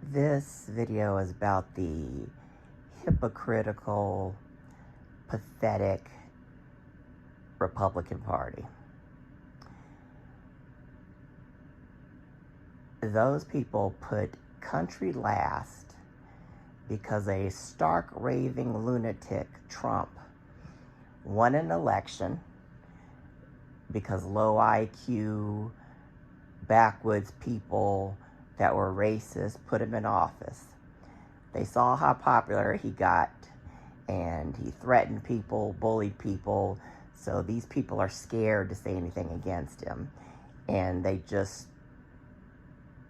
This video is about the hypocritical, pathetic Republican Party. Those people put country last because a stark raving lunatic, Trump, won an election because low IQ, backwoods people that were racist put him in office. They saw how popular he got, and he threatened people, bullied people, so these people are scared to say anything against him. And they just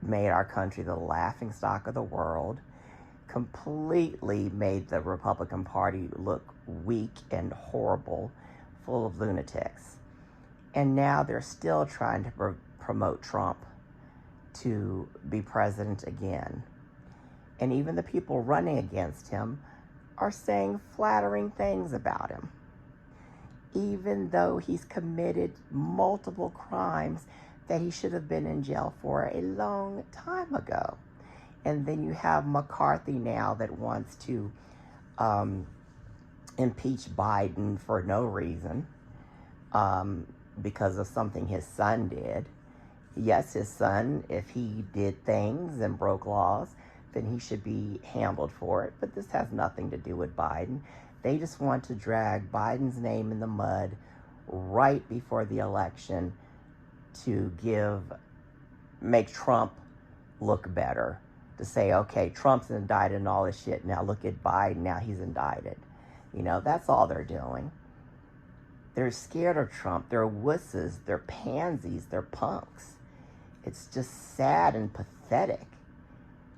made our country the laughingstock of the world, completely made the Republican Party look weak and horrible, full of lunatics. And now they're still trying to promote Trump to be president again. And even the people running against him are saying flattering things about him, even though he's committed multiple crimes that he should have been in jail for a long time ago. And then you have McCarthy now that wants to impeach Biden for no reason, because of something his son did. Yes, his son, if he did things and broke laws, then he should be handled for it. But this has nothing to do with Biden. They just want to drag Biden's name in the mud right before the election to make Trump look better. To say, okay, Trump's indicted and all this shit. Now look at Biden. Now he's indicted. You know, that's all they're doing. They're scared of Trump. They're wusses. They're pansies. They're punks. It's just sad and pathetic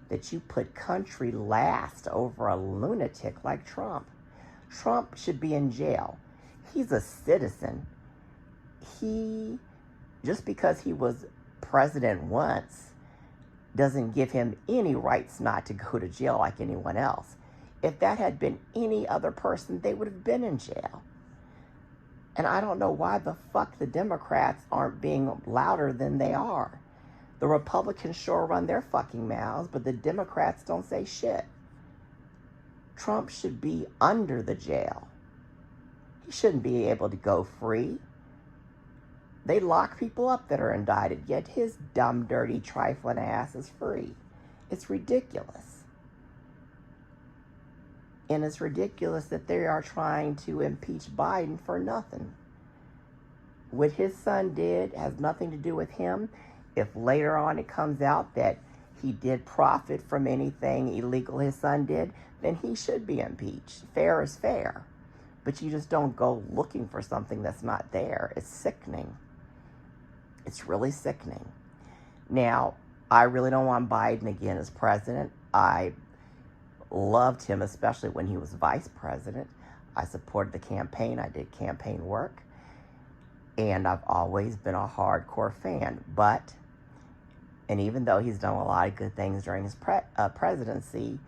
that you put country last over a lunatic like Trump. Trump should be in jail. He's a citizen. Just because he was president once doesn't give him any rights not to go to jail like anyone else. If that had been any other person, they would have been in jail. And I don't know why the fuck the Democrats aren't being louder than they are. The Republicans sure run their fucking mouths, but the Democrats don't say shit. Trump should be under the jail. He shouldn't be able to go free. They lock people up that are indicted, yet his dumb, dirty, trifling ass is free. It's ridiculous. And it's ridiculous that they are trying to impeach Biden for nothing. What his son did has nothing to do with him. If later on it comes out that he did profit from anything illegal his son did, then he should be impeached. Fair is fair. But you just don't go looking for something that's not there. It's sickening. It's really sickening. Now, I really don't want Biden again as president. I loved him, especially when he was vice president. I supported the campaign. I did campaign work. And I've always been a hardcore fan. And even though he's done a lot of good things during his presidency,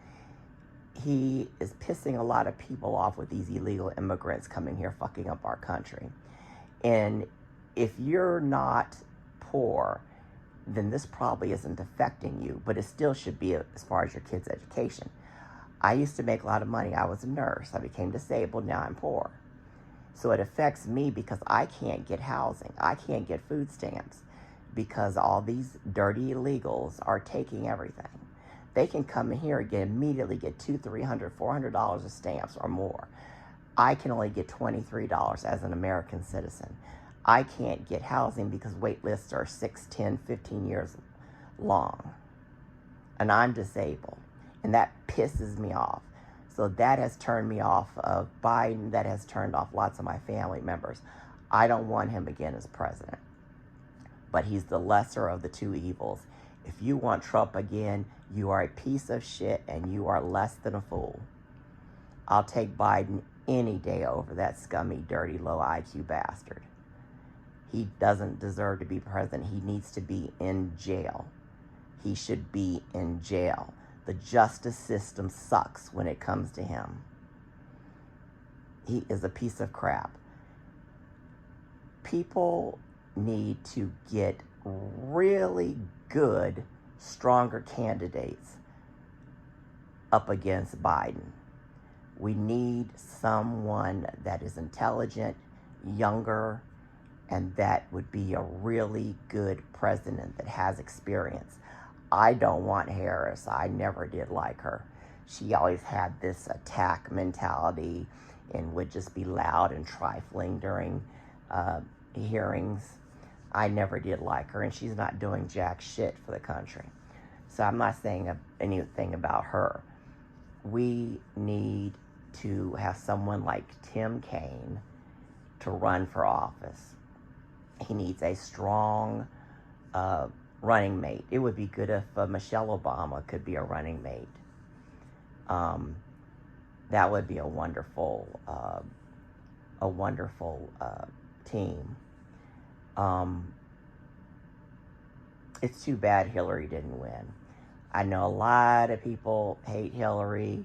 he is pissing a lot of people off with these illegal immigrants coming here fucking up our country. And if you're not poor, then this probably isn't affecting you, but it still should be as far as your kids' education. I used to make a lot of money. I was a nurse. I became disabled. Now I'm poor. So it affects me because I can't get housing. I can't get food stamps because all these dirty illegals are taking everything. They can come in here and immediately get $200, $300, $400 of stamps or more. I can only get $23 as an American citizen. I can't get housing because wait lists are 6, 10, 15 years long. And I'm disabled. And that pisses me off. So that has turned me off of Biden. That has turned off lots of my family members. I don't want him again as president. But he's the lesser of the two evils. If you want Trump again, you are a piece of shit and you are less than a fool. I'll take Biden any day over that scummy, dirty, low IQ bastard. He doesn't deserve to be president. He needs to be in jail. He should be in jail. The justice system sucks when it comes to him. He is a piece of crap. People need to get really good, stronger candidates up against Biden. We need someone that is intelligent, younger, and that would be a really good president that has experience. I don't want Harris. I never did like her. She always had this attack mentality and would just be loud and trifling during hearings. I never did like her, and she's not doing jack shit for the country. So I'm not saying anything about her. We need to have someone like Tim Kaine to run for office. He needs a strong running mate. It would be good if Michelle Obama could be a running mate. That would be a wonderful team. It's too bad Hillary didn't win. I know a lot of people hate Hillary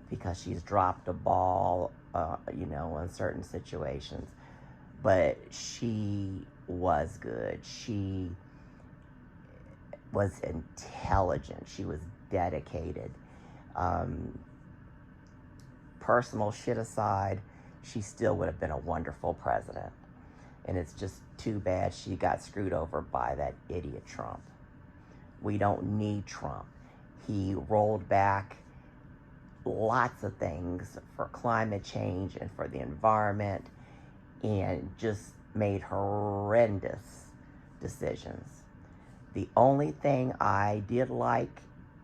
because she's dropped a ball, in certain situations. But she was good. She was intelligent. She was dedicated. Personal shit aside, she still would have been a wonderful president. And it's just too bad she got screwed over by that idiot Trump. We don't need Trump. He rolled back lots of things for climate change and for the environment and just made horrendous decisions. The only thing I did like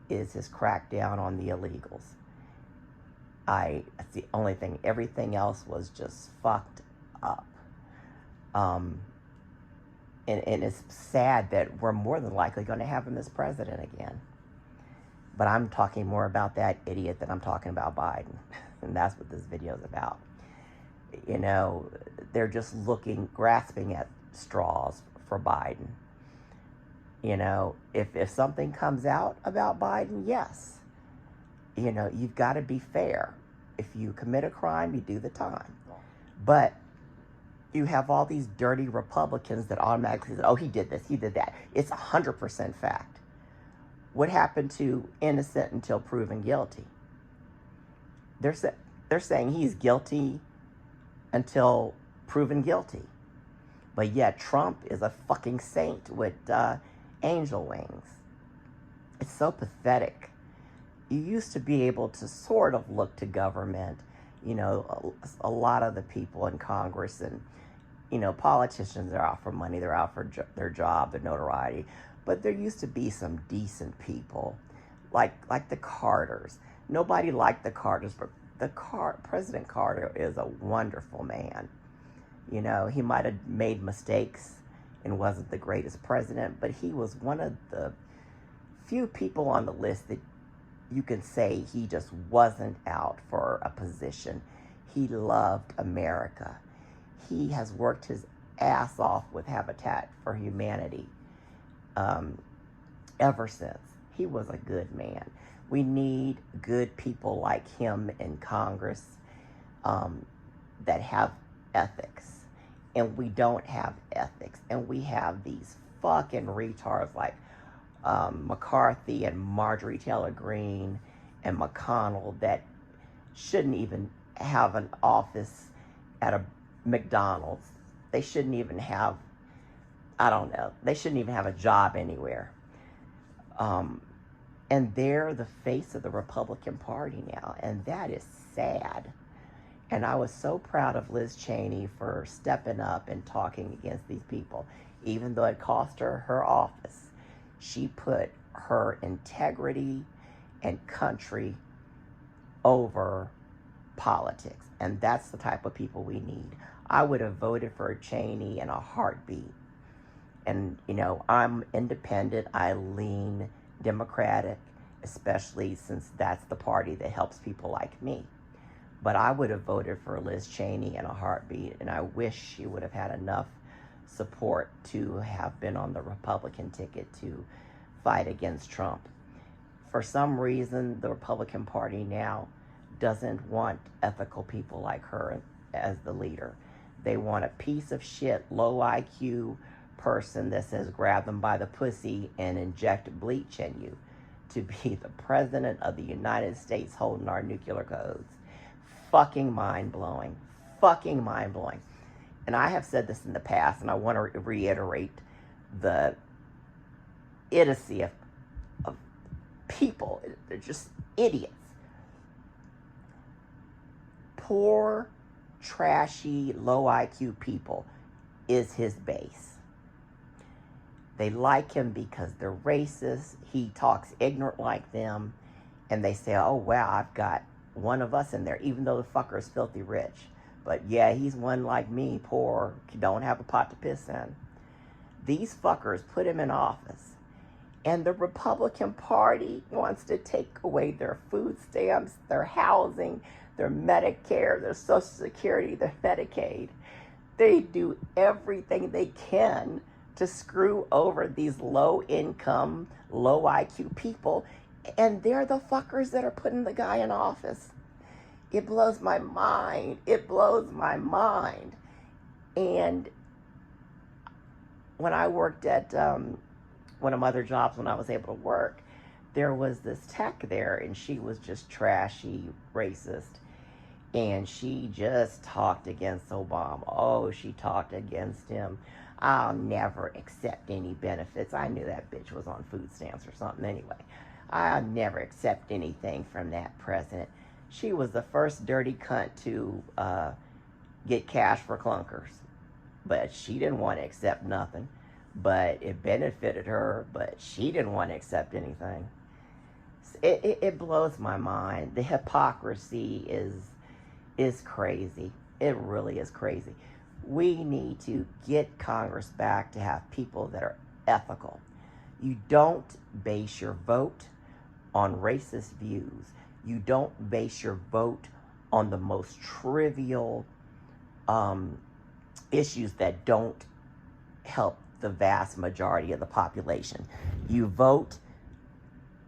is his crackdown on the illegals. That's the only thing. Everything else was just fucked up. And it's sad that we're more than likely going to have him as president again. But I'm talking more about that idiot than I'm talking about Biden. And that's what this video is about. They're just grasping at straws for Biden. If something comes out about Biden, yes. You've got to be fair. If you commit a crime, you do the time. But you have all these dirty Republicans that automatically say, oh, he did this, he did that. It's 100% fact. What happened to innocent until proven guilty? They're saying he's guilty until proven guilty. But yet Trump is a fucking saint with angel wings. It's so pathetic. You used to be able to sort of look to government, a lot of the people in Congress and, politicians are out for money, they're out for their job, their notoriety. But there used to be some decent people, like the Carters. Nobody liked the Carters, but President Carter is a wonderful man. He might have made mistakes and wasn't the greatest president, but he was one of the few people on the list that you can say he just wasn't out for a position. He loved America. He has worked his ass off with Habitat for Humanity ever since. He was a good man. We need good people like him in Congress that have ethics. And we don't have ethics. And we have these fucking retards like McCarthy and Marjorie Taylor Greene and McConnell that shouldn't even have an office at a McDonald's. They shouldn't even have, they shouldn't even have a job anywhere. And they're the face of the Republican Party now, and that is sad. And I was so proud of Liz Cheney for stepping up and talking against these people. Even though it cost her her office, she put her integrity and country over politics. And that's the type of people we need. I would have voted for Cheney in a heartbeat. And, I'm independent. I lean Democratic, especially since that's the party that helps people like me. But I would have voted for Liz Cheney in a heartbeat, and I wish she would have had enough support to have been on the Republican ticket to fight against Trump. For some reason, the Republican Party now doesn't want ethical people like her as the leader. They want a piece of shit, low IQ person that says grab them by the pussy and inject bleach in you. to be the president of the United States holding our nuclear codes. Fucking mind-blowing. Fucking mind-blowing. And I have said this in the past, and I want to reiterate the idiocy of people. They're just idiots. Poor, trashy, low IQ people is his base. They like him because they're racist. He talks ignorant like them. And they say, oh, wow, I've got one of us in there, even though the fucker is filthy rich. But yeah, he's one like me, poor, don't have a pot to piss in. These fuckers put him in office. And the Republican Party wants to take away their food stamps, their housing, their Medicare, their Social Security, their Medicaid. They do everything they can to screw over these low-income, low-IQ people, and they're the fuckers that are putting the guy in office. It blows my mind. It blows my mind. And when I worked at one of my other jobs, when I was able to work, there was this tech there, and she was just trashy, racist, and she just talked against Obama. Oh, she talked against him. I'll never accept any benefits. I knew that bitch was on food stamps or something anyway. I'll never accept anything from that president. She was the first dirty cunt to get cash for clunkers. But she didn't want to accept nothing. But it benefited her, but she didn't want to accept anything. It blows my mind. The hypocrisy is crazy. It really is crazy. We need to get Congress back to have people that are ethical. You don't base your vote on racist views. You don't base your vote on the most trivial issues that don't help the vast majority of the population. You vote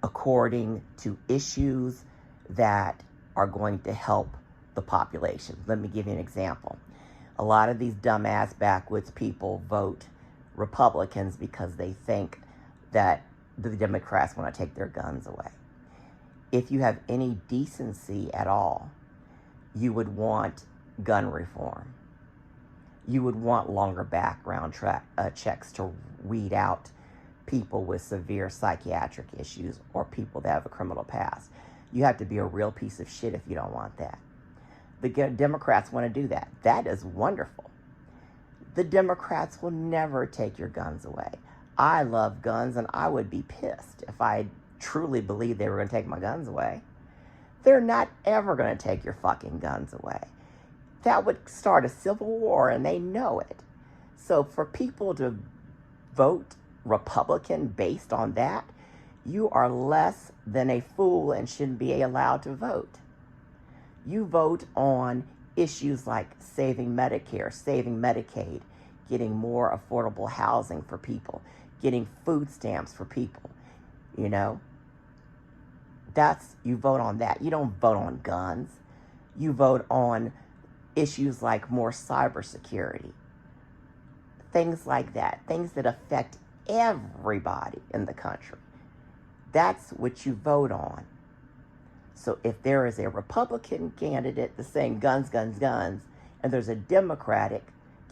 according to issues that are going to help the population. Let me give you an example. A lot of these dumbass backwoods people vote Republicans because they think that the Democrats want to take their guns away. If you have any decency at all, you would want gun reform. You would want longer background checks to weed out people with severe psychiatric issues or people that have a criminal past. You have to be a real piece of shit if you don't want that. The Democrats want to do that. That is wonderful. The Democrats will never take your guns away. I love guns, and I would be pissed if I truly believed they were going to take my guns away. They're not ever going to take your fucking guns away. That would start a civil war, and they know it. So for people to vote Republican based on that, you are less than a fool and shouldn't be allowed to vote. You vote on issues like saving Medicare, saving Medicaid, getting more affordable housing for people, getting food stamps for people, you know. You vote on that. You don't vote on guns. You vote on issues like more cybersecurity, things like that, things that affect everybody in the country. That's what you vote on. So if there is a Republican candidate that's saying guns, guns, guns, and there's a Democratic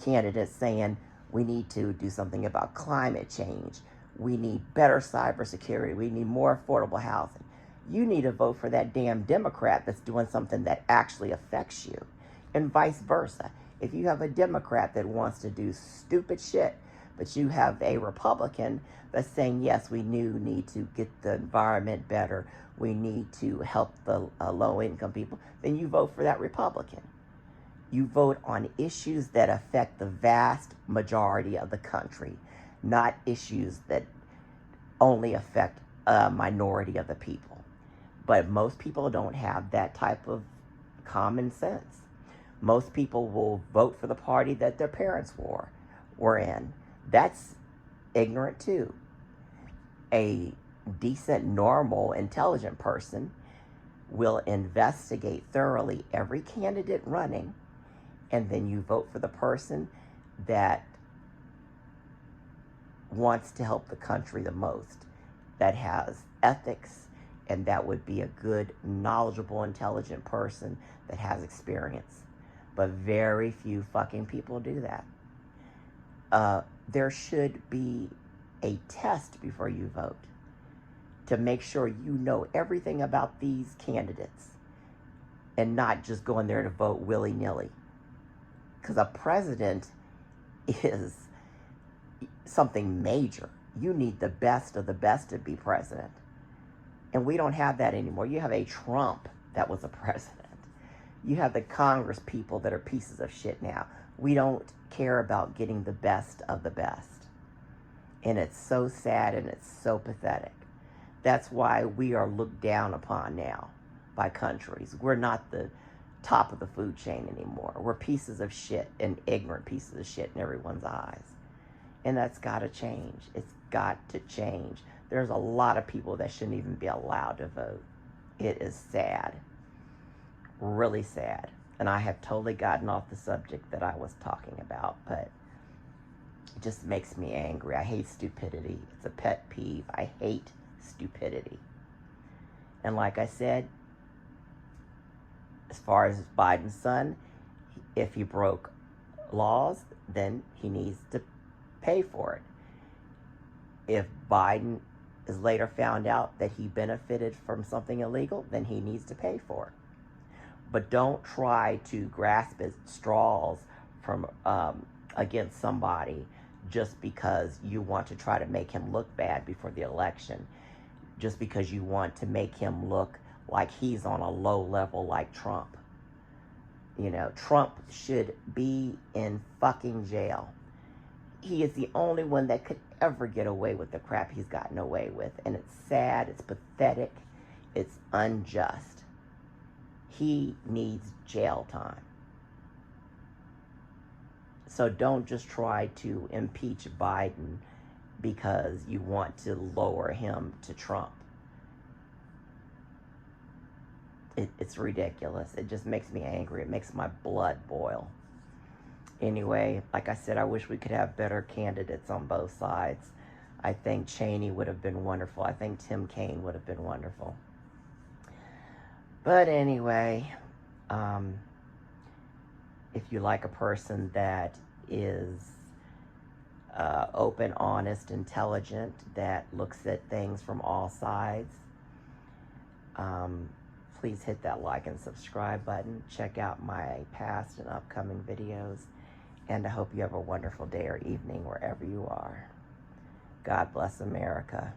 candidate saying we need to do something about climate change, we need better cybersecurity, we need more affordable housing, you need to vote for that damn Democrat that's doing something that actually affects you, and vice versa. If you have a Democrat that wants to do stupid shit, but you have a Republican that's saying, yes, we need to get the environment better, we need to help the low-income people, then you vote for that Republican. You vote on issues that affect the vast majority of the country, not issues that only affect a minority of the people. But most people don't have that type of common sense. Most people will vote for the party that their parents were in. That's ignorant too. A decent, normal, intelligent person will investigate thoroughly every candidate running, and then you vote for the person that wants to help the country the most. that has ethics, and that would be a good, knowledgeable, intelligent person that has experience. But very few fucking people do that. There should be a test before you vote to make sure you know everything about these candidates and not just going there to vote willy-nilly. Because a president is something major. You need the best of the best to be president. And we don't have that anymore. You have a Trump that was a president. You have the Congress people that are pieces of shit now. We don't care about getting the best of the best. And it's so sad and it's so pathetic. That's why we are looked down upon now by countries. We're not the top of the food chain anymore. We're pieces of shit and ignorant pieces of shit in everyone's eyes. And that's got to change. It's got to change. There's a lot of people that shouldn't even be allowed to vote. It is sad. Really sad. And I have totally gotten off the subject that I was talking about, but it just makes me angry. I hate stupidity. It's a pet peeve. I hate stupidity. And like I said, as far as Biden's son, if he broke laws, then he needs to pay for it. If Biden is later found out that he benefited from something illegal, then he needs to pay for it. But don't try to grasp at straws from against somebody just because you want to try to make him look bad before the election. Just because you want to make him look like he's on a low level like Trump. You know, Trump should be in fucking jail. He is the only one that could ever get away with the crap he's gotten away with. And it's sad, it's pathetic, it's unjust. He needs jail time. So don't just try to impeach Biden because you want to lower him to Trump. It's ridiculous. It just makes me angry. It makes my blood boil. Anyway, like I said, I wish we could have better candidates on both sides. I think Cheney would have been wonderful. I think Tim Kaine would have been wonderful. But anyway, if you like a person that is open, honest, intelligent, that looks at things from all sides, please hit that like and subscribe button. Check out my past and upcoming videos. And I hope you have a wonderful day or evening wherever you are. God bless America.